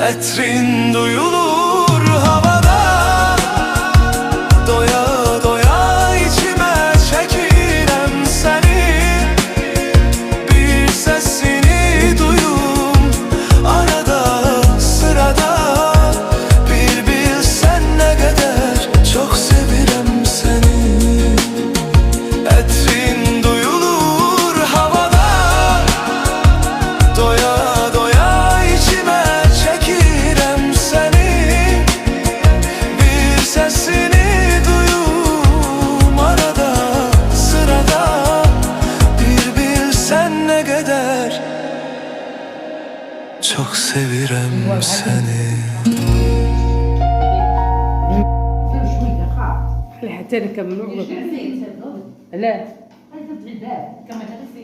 Etrin duyulur havada, doya doya içime çekirem seni. Bir sesini duyum arada sırada. Bir bilsen ne kadar çok sevirem seni. Etrin duyulur havada, doya doya içime çekirem seni. Bir sesini duyum arada sırada. Bir bilsen ne kadar çok sevirem seni. حتى نكملوا لا كما تعرفي